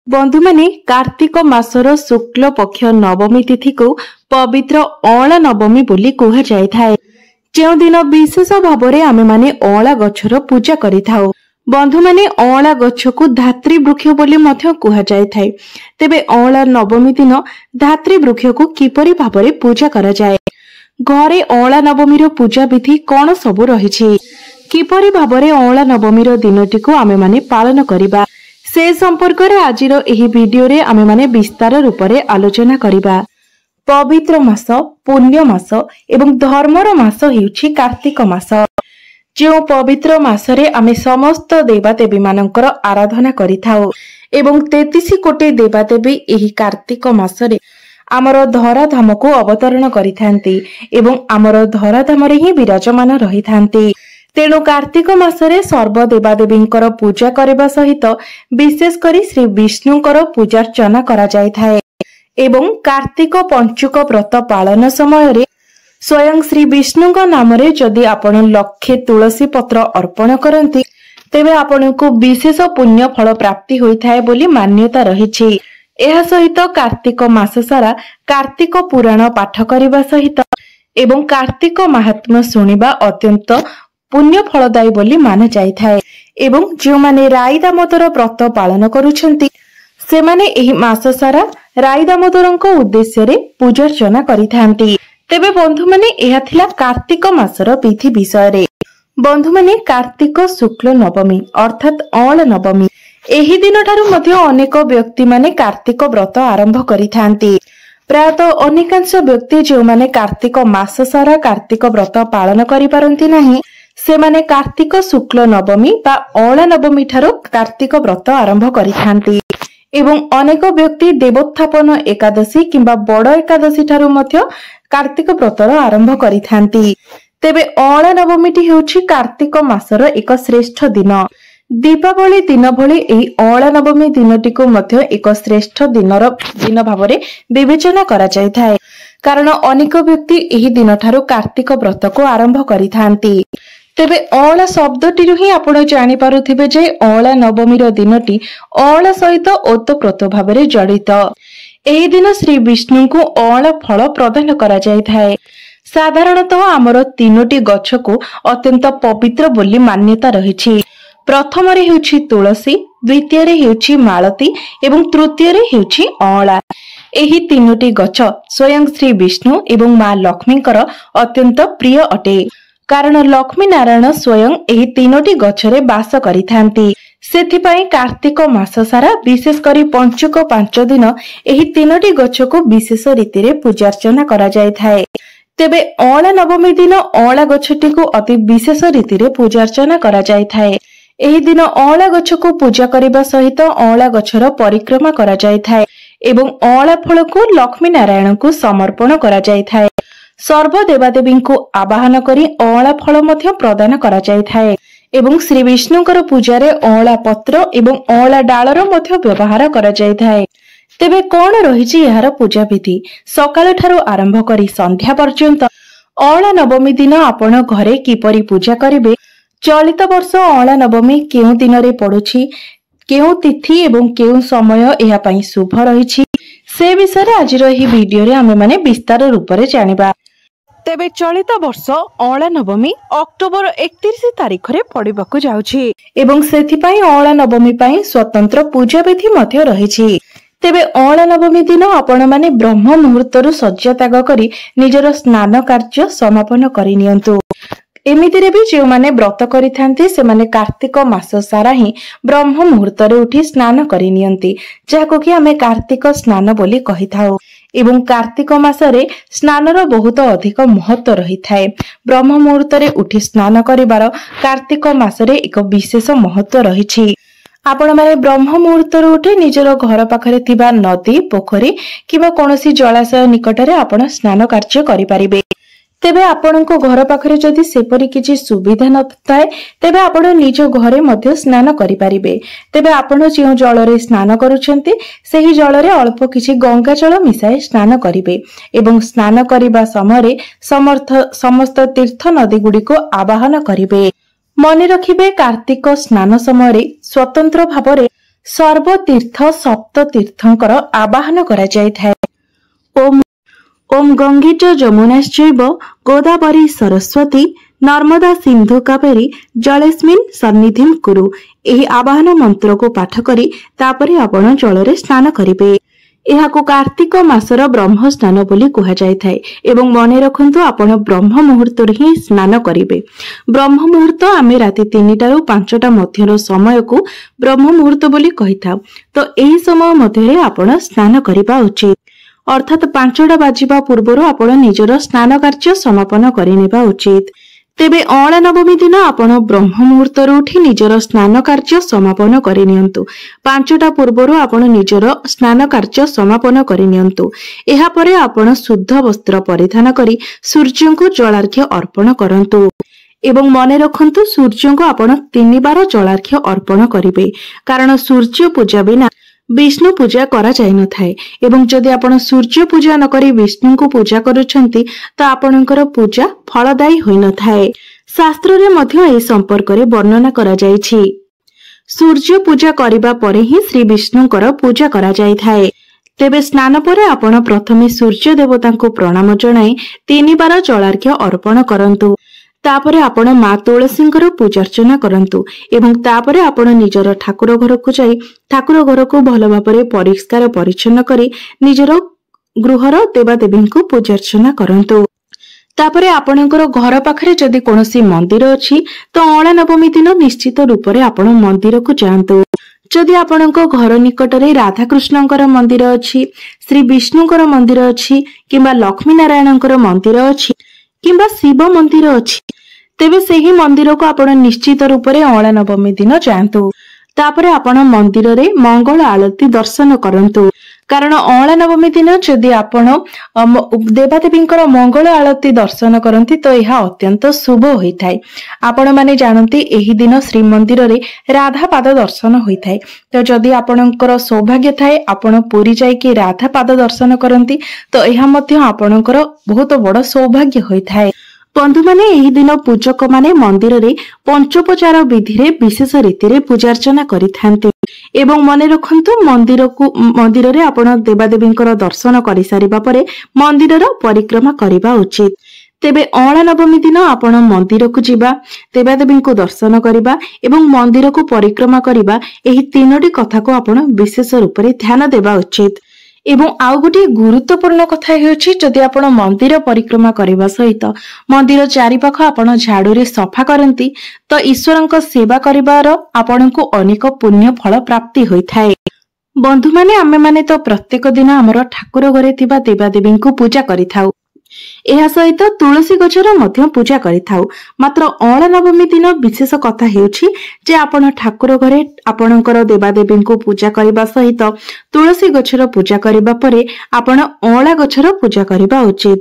बंधु माने कार्तिक मासर शुक्ल पक्ष नवमी तिथि को पवित्र अँला नवमी बोली कह जाए। जो दिन विशेष भाव में आमे माने अँला गछर पूजा करिथाउ। बंधु माने अँला गछ को धात्री वृक्ष बोली मध्य कह जाए। तेबे अँला नवमी दिन धात्री वृक्ष को किपरि भाव में पूजा करा जाए, घरे अँला नवमी पूजा विधि कौन सबु रही, किपरि भाव में अँला नवमी दिनटी को आमे माने पालन करिबा, से संपर्क में आज वीडियो रे आमे माने विस्तार रूप में आलोचना करिबा। पवित्र मास, पुण्य मास एवं धर्मर मास हेउछि कार्तिक मास। जो पवित्र मासरे आमे समस्त देवादेवी मानकर आराधना करिथाउ एवं 33 कोटी देवादेवी एही कार्तिक मासरे आमर धराधाम को अवतरण करिथांती एवं आमर धराधाम रे ही विराजमान रहिथांती। तेणु कार्तिक मासरे सर्व देवादेवींकर पूजा करबा सहित विशेष करी श्री विष्णुंकर पूजार्चना करा जायथाए एवं कार्तिक पंचुक व्रत पालन समय रे स्वयं श्री विष्णुंक नाम रे जदि आपण लक्षे तुलसी पत्र अर्पण करंती तेबे आपनको विशेष पुण्य फल प्राप्ति होइथाए बोली मान्यता रहिछि। एहा सहित कार्तिक मास सारा कार्तिक पुराण पाठ करबा सहित एवं कार्तिक महात्म्य सुनिबा अत्यंत पुण्य फलदायी बोली मान जाइथाए एवं जो माने राई दामोदर व्रत पालन करूछंती सेमाने एही मास सारा राई दामोदरंक उद्देश्य रे पूजार्चना करिथांती। तेबे बंधु माने एहा थिला कार्तिक मासर विधि विषय रे। बंधु माने कार्तिक शुक्ल नवमी अर्थात अँला नवमी एही दिन ठारू मध्य अनेक व्यक्ति माने कार्तिक व्रत आरंभ करिथांती। प्रायतः अनेकांश व्यक्ति जो माने कार्तिक मास सारा कार्तिक व्रत पालन करि पारंती नाही सेमाने कार्तिक शुक्ल नवमी बा अँला नवमी ठारू कार्तिक व्रत आरंभ करिथांती एवं अनेक व्यक्ति देवोत्थापन एकादशी किंबा बड़ एकादशी ठारू मध्य कार्तिक व्रतर आरंभ करिथांती। तेबे अँला नवमीटी हेउछि कार्तिक मासर एक श्रेष्ठ दिन। दीपावली दिन भली एही अँला नवमी दिनटी को मध्य एक श्रेष्ठ दिन भावरे विवेचना करा जायथाए, कारण अनेक व्यक्ति एही दिन ठारू कार्तिक व्रत को आरंभ करिथांती। तेबे अँला शब्दटी ही आपण जानि पारुथिबे जे अँला नवमीर दिनटी अँला सहित ओतप्रोत भावरे जड़ित। एही दिन श्री विष्णु को अँला फल प्रदान करा जायथाए। साधारणतः आमर तीनोटी गछ को अत्यंत पवित्र बोली मान्यता रहिछि। प्रथम रे हेउछि तुलसी, द्वितीय रे हेउछि मालती एवं तृतीय रे हेउछि अँला। एही तीनोटी गछ स्वयं श्री विष्णु एवं मां लक्ष्मींकर अत्यंत प्रिय अटे, कारण लक्ष्मी नारायण स्वयं एही तीनोटी गछरे बास करिथांती। सेथिपाई कार्तिक मास सारा विशेष करी पंचुक 5 दिन एही तीनोटी गछ को विशेष रीति रे पूजार्चना करा जायथाए। तेबे अँला नवमी दिन अँला गछटी को अति विशेष रीति रे पूजार्चना करा जायथाए। एही दिन अँला गछ को पूजा करिबा सहित अँला गछर परिक्रमा करा जायथाए एवं अँला फल को लक्ष्मी नारायण को समर्पण करा जायथाए। सर्व देवादेवी को आवाहन करी अँला फल मध्य प्रदान करा जायथाए एवं श्री विष्णुंकर पूजा रे अँला पत्र एवं अँला डालर मध्य व्यवहार करा जायथाए। तेबे कौन रहिछि यार पूजा विधि? सकाळ ठारू आरंभ करी संध्या पर्यंत अँला नवमी दिन आपण घरे किपरि पूजा करिवे, चलित वर्ष अँला नवमी केउ दिन रे पडुछि, केउ तिथि एवं केउ समय एहा पई शुभ रहिछि, से विषय रे आज एही वीडियो रे आमे माने विस्तार रूप रे जानिबा। तेबे चलित वर्ष अँला नवमी अक्टोबर 31 तारिख रे पड़िबाकु जाउछि एवं सेथिपाई अँला नवमी पई स्वतंत्र पूजा विधि मध्य रहिछि। तेबे अँला नवमी दिन आपण माने ब्रह्म मुहूर्तरु शय्या त्याग करी निजर स्नान कार्य समापन करि नियंतु। एमितिरे भी जो माने व्रत करिथांती से माने कार्तिक मास सारा ही ब्रह्म मुहूर्त रे उठी स्नान करि नियंती, जाको कि आमे कार्तिक स्नान बोली कहिथाउ एवं कार्तिक मासरे स्नानर बहुत अधिक महत्व रही थाए। ब्रह्म मुहूर्त रे उठी स्नान करिवार कार्तिक मासरे एक विशेष महत्व रहिछि। आपण माने ब्रह्म मुहूर्त रे उठी निजर घर पाखरे थिबा नदी, पोखरी किबा कोनोसी जलाशय निकटरे आपण स्नान कार्य करि परिबे। तेबे आपणको घर पाखरे जदि सेपरि किछि सुविधा नथाय तेबे आपण निज घरे मध्य स्नान करि परिबे। तेबे आपण जे जल रे स्नान करूछंती सेही जल रे अल्प किछि गंगा जल मिसाई स्नान करिवे एवं स्नान करिबा समय समस्त तीर्थ नदी गुडी को आवाहन करिवे। मने रखिबे कार्तिक स्नान समय स्वतंत्र भाव सर्वतीर्थ सप्ततीर्थंकर आवाहन करा जायथाय। ओम ओम गंगे च जमुनाश्चैव गोदावरी सरस्वती नर्मदा सिंधु कावेरी जलेस्मिन् सन्निधिं कुरु। एही आवाहन मंत्र को पाठ करी तापरे आपण जलरे स्नान करिवे। एहाको कार्तिक मासर ब्रह्म स्नान बोली कुहा जायथाय एवं मने रखंतु आपण ब्रह्म मुहूर्त रे ही स्नान करिवे। ब्रह्म मुहूर्त आमे राति 3टा रु 5टा मध्यर समय को ब्रह्म मुहूर्त बोली कहिथाउ। तो एही समय मध्ये आपण स्नान करिबा उचित। अर्थात 5टा बाजिबा पूर्वरु आपण निजर स्नान कार्य समापन करिनेबा उचित। तेबे अळा नवमी दिन आपण ब्रह्म मुहूर्त उठी निजर स्नान कार्य समापन करिनियंतु। 5टा पूर्वरु आपण निजर स्नान कार्य समापन करिनियंतु। एहा परे आपण शुद्ध वस्त्र परिधान करी सूर्य को जलार्घ्य अर्पण करंतु एवं मने रखंतु सूर्य को आपण 3 बार जलार्घ्य अर्पण करिवे। कारण सूर्य पूजा बिना विष्णु पूजा करा जाय न थाए एवं जदि आपण सूर्य पूजा न करी विष्णु को पूजा करूछंती तो आपणकर पूजा फलदायी होई न थाए। शास्त्र रे मध्य ए संपर्क रे वर्णना करा जायछि। सूर्य पूजा करिबा परे ही श्री विष्णुकर पूजा करा जाय थाए। तेबे स्नान परे आपण प्रथमे सूर्य देवता को प्रणाम जणाई 3 बार जलार्घ्य अर्पण करंतु। तापरे आपण माँ तुलसींकर पूजार्चना करंतु एवं तापरे आपण निजर ठाकुर घर को जाई ठाकुर घर को भल भाबरे परिष्कार परिच्छन्न करी निजर गृहर देवादेवी को पूजार्चना करंतु। तापरे आपणकर घर पाखरे जदि कोनोसी मंदिर अछि तो अळा नवमी दिन निश्चित रूप रे आपण मंदिर को जांतु। जदि आपणक घर निकटरे राधा कृष्णंकर मंदिर अछि, श्री विष्णुकर मंदिर अछि किंबा लक्ष्मी नारायणंकर मंदिर अछि किंबा शिव मंदिर अछि तेबे सेही मंदिर को आपण निश्चित रूप रे अळा नवमी दिन जांतु। तापरे आपण मंदिर रे मंगल आलती दर्शन करंतु। कारण अळा नवमी दिन जदि आपण देवादेवींकर मंगल आलती दर्शन करंती तो यह अत्यंत शुभ होइथाय। आपण माने जानंती एही दिन श्री मंदिर रे राधा पाद दर्शन होइथाय। तो जदि आपणकर सौभाग्य थाए आपण पुरी जाय कि राधा पाद दर्शन करंती तो यह मध्य आपणकर बहुत बड़ सौभाग्य होइथाय। बंधु माने एही दिन पूजक माने मंदिर रे पंचोपचार विधि रे विशेष रीति रे पूजार्चना करिथांती एवं मने रखंतु मंदिर रे आपण देवादेवींकर दर्शन करि सारिबा परे मंदिर रो परिक्रमा करिबा उचित। तेबे अळा नवमी दिन आपण मंदिर को जिबा देवादेवी को दर्शन करिबा एवं मंदिर को परिक्रमा करिबा एही तीनोटी कथा को आपण विशेष रूप रे ध्यान देबा उचित। एवं आउ गोटे गुरुत्वपूर्ण कथा हेउछि जदि आपण मंदिर परिक्रमा करिबा सहित मंदिर चारिपाख आपण झाड़ू रे सफा करंती तो ईश्वरंक सेवा करिवार आपणको अनेक पुण्य फल प्राप्ति होइथाय। बंधु माने आमे माने तो प्रत्येक दिन हमर ठाकुर घरे थिबा देवादेवी को पूजा करिथाउ। एहा सहित तुलसी गछर मध्य पूजा करिथाउ। मात्र अळा नवमी दिन विशेष कथा हेउछि जे आपण ठाकुर घरे आपणकर देवादेवी को पूजा करिबा सहित तुलसी गछर पूजा करिबा परे आपण अळा गछर पूजा करिबा उचित।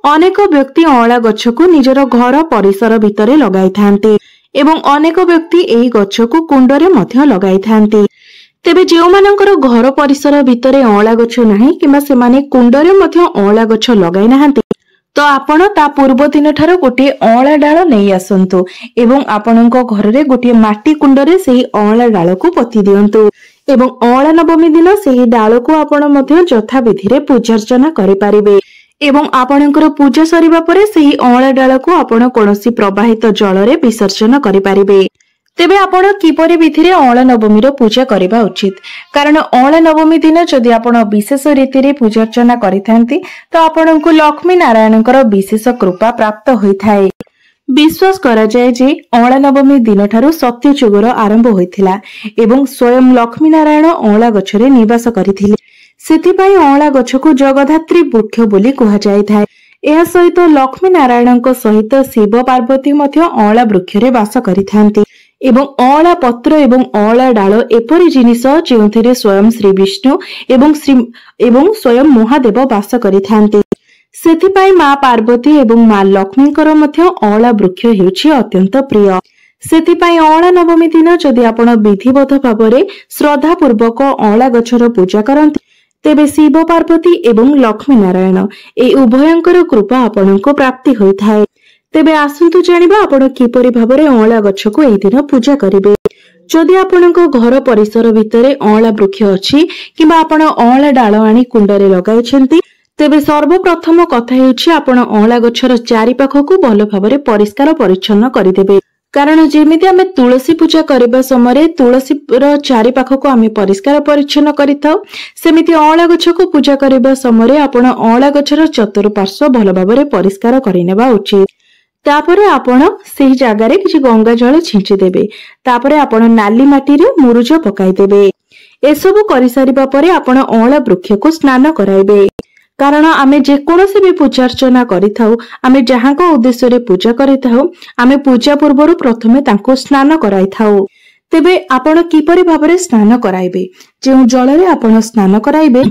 अनेक व्यक्ति अळा गछ को निजर घर परिसर भितरे लगाई थांती एवं अनेक व्यक्ति एही गछ को कुंडरे मध्य लगाई थांती। तेबे जेउ मानकर घर परिसर भितरे अळा गछ नाही किंबा सेमाने कुंडरे मध्य अळा गछ लगाई नाहांती तो आपण ता पूर्व दिन ठार गोटे अळा डाळ नै आसंतु एवं आपणको घर रे गोटे माटी कुंडरे सेही अळा डाळ को पति दियंतु एवं अळा नवमी दिन सेही डाळ को आपण मध्य यथा विधि रे पूजार्चना करि पारिबे एवं आपणकर पूजा सरिबा परे सेही अळा डाळ को आपण कोनोसी प्रवाहित जल रे विसर्जन करि पारिबे। तेबे आपण किपरि विधि रे अळा नवमी रो पूजा करिबा उचित। कारण अळा नवमी दिन जदि आपण विशेष रीति रे पूजार्चना करिथांती तो आपणको लक्ष्मी नारायणकर विशेष कृपा प्राप्त होइथाय। विश्वास करा जाय जे अळा नवमी दिन ठारू सत्य जुगर आरंभ होइथिला एवं स्वयं लक्ष्मी नारायण अळा गछरे निवास करिथिले। सेथिपाई अळा गछको जगधात्री वृक्ष बोली कुहा जायथाय। एहा सहित लक्ष्मी नारायणଙ୍କ सहित शिव पार्वती मध्य अळा वृक्षरे वास करिथांती एवं अळा पत्र एवं अळा डाळ एपरि जिनिस जेउथिरे स्वयं श्री विष्णु एवं स्वयं महादेव वास करिथांती। सेथिपाई माँ पार्वती एवं माँ लक्ष्मींकर मध्य अळा वृक्ष हेउछि अत्यंत प्रिय। सेथिपाई अळा नवमी दिन जदि आपण विधिवत भाबरे श्रद्धा पूर्वक अळा गछर पूजा करंती तेबे शिव पार्वती एवं लक्ष्मी नारायण ए उभयंकर कृपा आपणको प्राप्ति होइथाय। तेबे आसंतु जानिबा आपण किपरि भाबरे अळा गछको एही दिन पूजा करिवे। जदि आपणको घर परिसर भितरे अँला वृक्ष अछि किबा आपण अँला डाल आनी कुंडरे लगाइछन्ती तेबे सर्वप्रथम कथा हेउछि आपण अँला गछर चारि पाखकु भल भाबरे परिष्कार परिच्छन्न करिदेबे। कारण जेमिति आमे तुलसी पूजा करबा समय तुलसी चारि पाखकु आमे परिष्कार परिच्छन्न करिथाउ सेमिति अँला गछको पूजा करबा समय आपण अँला गछर चतुर्पार्श्व भल भाबरे परिष्कार करिनेबा उचित। तापरे आपण सेही जागारे किछि गंगा जल छिंची देबे। तापरे आपण नाली माटी रे मुरुज पकाई देबे। एसबु करि सारिबा परे आपण अँला वृक्ष को स्नान कराइबे। कारण आमे जे कोनोसी भी पूजा अर्चना करिथाउ आमे जहाको उद्देश्य रे पूजा करिथाउ आमे पूजा पूर्वरु प्रथमे तांको स्नान कराइथाउ। तेबे आपण किपरि भाबरे स्नान कराइबे जे जल रे आपण स्नान कराइबे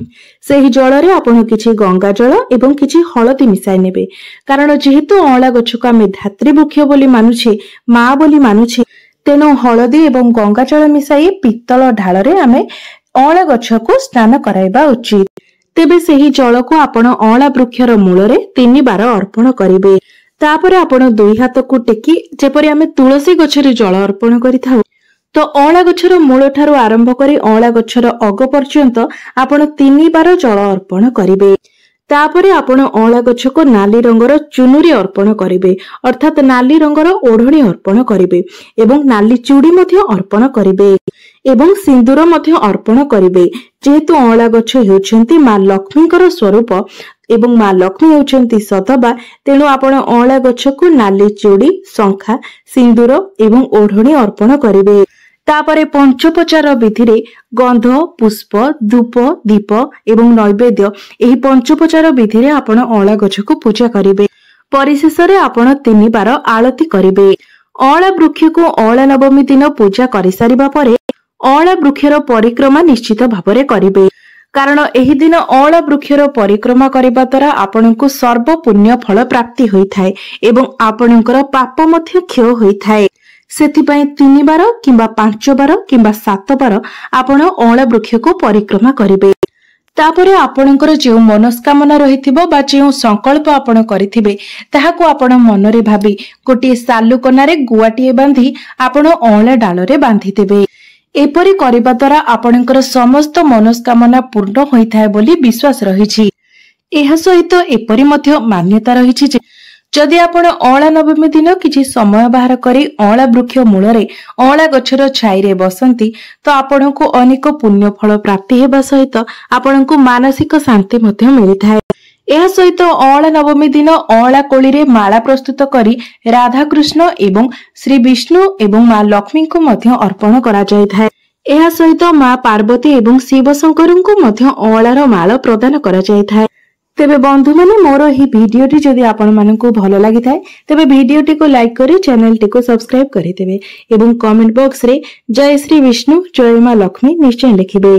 सेही जल रे आपण किछि गंगा जल एवं किछि हळदी मिसाइ नेबे। कारण जेहेतु अँला गछको आमे धात्री वृक्ष बोली मानुछे मा बोली मानुछे तेनो हळदी एवं गंगा जल मिसाई पित्तल ढाल रे आमे अँला गछको स्नान कराइबा उचित। तेबे सेही जल को आपण अँला वृक्षर मूल रे 3 बार अर्पण करिबे। तापरे आपण दुई हाथ को टेकी जेपरि आमे तुलसी गछरे जल अर्पण करिथाउ तो अँला गछर मूल ठारू आरंभ करी अँला गछर अग पर्यंत आपण 3 बार जल अर्पण करिबे। तापरे आपण अँला गछ को नाली रंगर चुनुरी अर्पण करिबे अर्थात नाली रंगर ओढ़णी अर्पण करिबे एवं नाली चूड़ी मध्य अर्पण करिबे एवं सिंदूर मध्य अर्पण करिबे। जेहेतु अँला गछ हेउछन्ती मां लक्ष्मीकर स्वरूप एवं मां लक्ष्मी हेउछन्ती सदबा तेणु आपण अँला गछ को नाली चूड़ी शंखा सिंदूर एवं ओढ़णी अर्पण करिबे। तापरे पंचोपचार विधि रे गंध पुष्प धूप दीप एवं नैवेद्य एही पंचोपचार विधि रे आपण अँला गछ को पूजा करिबे। परिशेष रे आपण 3 बार आरती करिबे। अँला वृक्ष को अँला नवमी दिन पूजा करि सारिबा परे अँला वृक्षर परिक्रमा निश्चित भाबरे करिबे। कारण एही दिन अँला वृक्षर परिक्रमा करिबा द्वारा आपनकु सर्व पुण्य फल प्राप्ति होइथाय एवं आपनकर पाप मध्य क्षय होइथाय। सेथिपाई 3 बार किंबा 5 बार किंबा 7 बार आपण अँला वृक्ष को परिक्रमा करिबे। तापरे आपणकर जे मनस्कामना रहिथिबो बा जे संकल्प आपण करिथिबे ताहाको आपण मनरे भाबी गोटे सालु कनारे गुआटीए बांधी आपण अँला डाल रे बांधी देबे। एपरि करिबा द्वारा आपणकर समस्त मनस्कामना पूर्ण होइथाय बोली विश्वास रहिछि। एहा सहित एपरि मध्य मान्यता रहिछि जे जदि आपण अँला नवमी दिन किछि समय बाहर करी अँला वृक्ष मूलरे अँला गछर छाई रे बसंती तो आपणको अनेक पुण्य फल प्राप्ति हेबा सहित आपणको मानसिक शांति मध्य मिलिथाय। एहा सहित अँला नवमी दिन अँला कोली रे माला प्रस्तुत करी राधा कृष्ण एवं श्री विष्णु एवं मां लक्ष्मी को मध्य अर्पण करा जायथाय। एहा सहित मां पार्वती एवं शिव शंकरଙ୍କୁ मध्य अँलार माला प्रदान करा जायथाय। तेबे बंधु माने मोर ही भिडियोटी जदि आपण मानकु भलो लागि थाए तेबे भिडियोटी को लाइक करी चैनल टी को सब्सक्राइब करि देबे एवं कमेंट बॉक्स रे जय श्री विष्णु जय मां लक्ष्मी निश्चय लिखिबे।